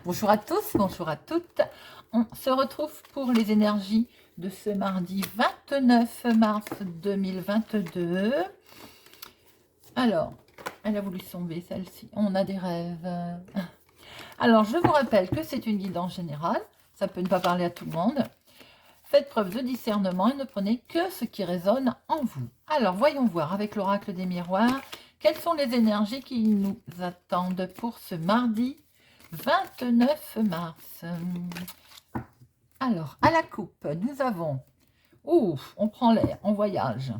Bonjour à tous, bonjour à toutes. On se retrouve pour les énergies de ce mardi 29 mars 2022. Alors, elle a voulu tomber celle-ci. On a des rêves. Alors, je vous rappelle que c'est une guidance générale. Ça peut ne pas parler à tout le monde. Faites preuve de discernement et ne prenez que ce qui résonne en vous. Alors, voyons voir avec l'oracle des miroirs quelles sont les énergies qui nous attendent pour ce mardi 29 mars. Alors, à la coupe, nous avons, on prend l'air, on voyage,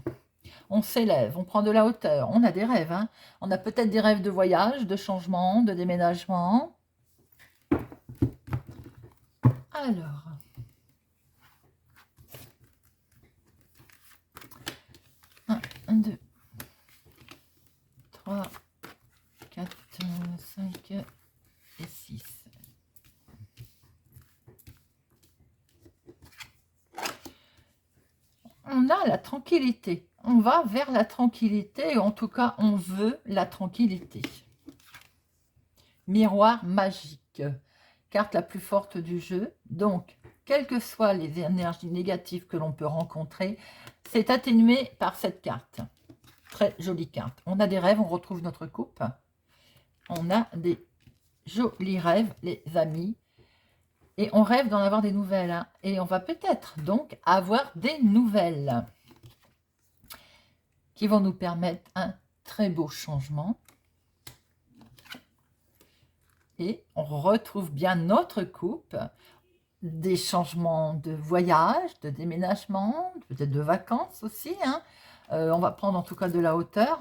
on s'élève, on prend de la hauteur, on a des rêves. Hein. On a peut-être des rêves de voyage, de changement, de déménagement. Alors, un, 2, 3, 4, 5 et 6. On a la tranquillité. On va vers la tranquillité, en tout cas, on veut la tranquillité. Miroir magique. Carte la plus forte du jeu. Donc, quelles que soient les énergies négatives que l'on peut rencontrer, c'est atténué par cette carte. Très jolie carte. On a des rêves, on retrouve notre coupe. On a des jolis rêves, les amis. Et on rêve d'en avoir des nouvelles. Hein. Et on va peut-être donc avoir des nouvelles qui vont nous permettre un très beau changement. Et on retrouve bien notre coupe, des changements de voyage, de déménagement, peut-être de vacances aussi. Hein. On va prendre en tout cas de la hauteur.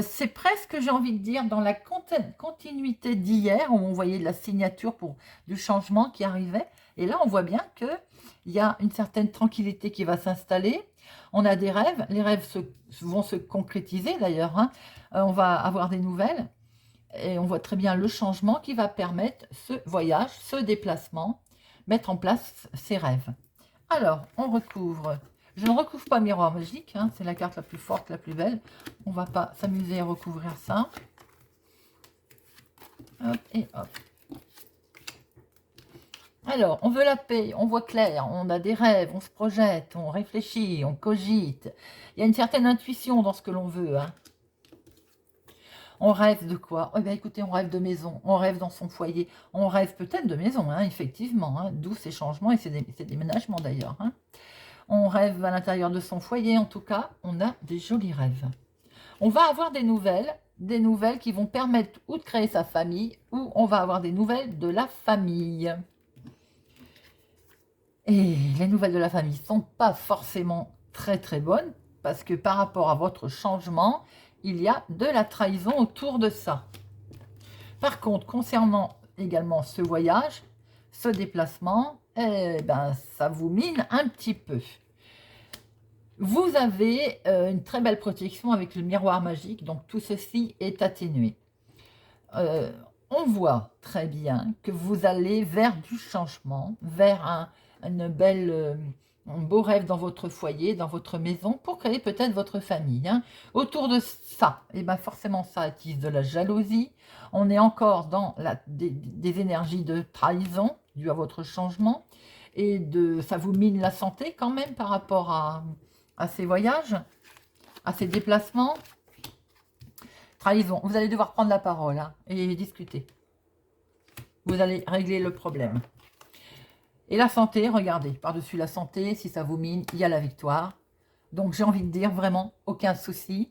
C'est presque, j'ai envie de dire, dans la continuité d'hier, où on voyait de la signature pour du changement qui arrivait. Et là, on voit bien qu'il y a une certaine tranquillité qui va s'installer. On a des rêves. Les rêves vont se concrétiser d'ailleurs. Hein. On va avoir des nouvelles. Et on voit très bien le changement qui va permettre ce voyage, ce déplacement, mettre en place ses rêves. Alors, on recouvre. Je ne recouvre pas miroir magique, hein, c'est la carte la plus forte, la plus belle. On ne va pas s'amuser à recouvrir ça. Hop et hop. Alors, on veut la paix, on voit clair, on a des rêves, on se projette, on réfléchit, on cogite. Il y a une certaine intuition dans ce que l'on veut. Hein. On rêve de quoi? Eh bien, écoutez, on rêve de maison, on rêve dans son foyer, on rêve peut-être de maison, hein, effectivement, hein, d'où ces changements et ces déménagements d'ailleurs. Hein. On rêve à l'intérieur de son foyer, en tout cas, on a des jolis rêves. On va avoir des nouvelles qui vont permettre ou de créer sa famille, ou on va avoir des nouvelles de la famille. Et les nouvelles de la famille ne sont pas forcément très très bonnes, parce que par rapport à votre changement, il y a de la trahison autour de ça. Par contre, concernant également ce voyage, ce déplacement, eh ben, ça vous mine un petit peu. Vous avez une très belle protection avec le miroir magique, donc tout ceci est atténué. On voit très bien que vous allez vers du changement, vers un beau rêve dans votre foyer, dans votre maison, pour créer peut-être votre famille. Hein. Autour de ça, et ben forcément ça attise de la jalousie. On est encore dans des énergies de trahison dues à votre changement. Et ça vous mine la santé quand même par rapport à ces voyages, à ces déplacements. Trahison, vous allez devoir prendre la parole hein, et discuter. Vous allez régler le problème. Et la santé, regardez, par-dessus la santé, si ça vous mine, il y a la victoire. Donc j'ai envie de dire vraiment, aucun souci,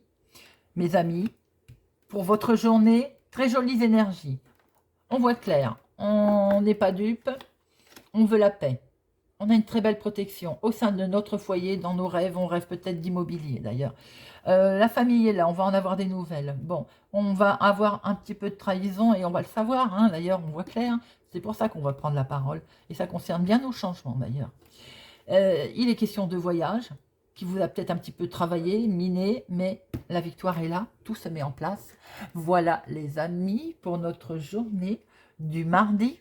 mes amis. Pour votre journée, très jolies énergies. On voit clair, on n'est pas dupe, on veut la paix. On a une très belle protection au sein de notre foyer, dans nos rêves. On rêve peut-être d'immobilier d'ailleurs. La famille est là, on va en avoir des nouvelles. Bon, on va avoir un petit peu de trahison et on va le savoir. Hein, d'ailleurs, on voit clair. C'est pour ça qu'on va prendre la parole. Et ça concerne bien nos changements d'ailleurs. Il est question de voyage qui vous a peut-être un petit peu travaillé, miné, mais la victoire est là. Tout se met en place. Voilà les amis pour notre journée du mardi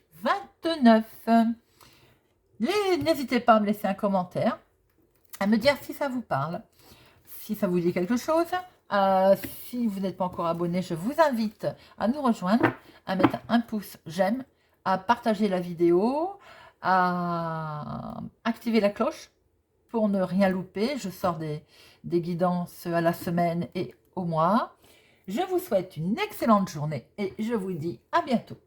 29. N'hésitez pas à me laisser un commentaire, à me dire si ça vous parle, si ça vous dit quelque chose. Si vous n'êtes pas encore abonné, je vous invite à nous rejoindre, à mettre un pouce j'aime, à partager la vidéo, à activer la cloche pour ne rien louper. Je sors des guidances à la semaine et au mois. Je vous souhaite une excellente journée et je vous dis à bientôt.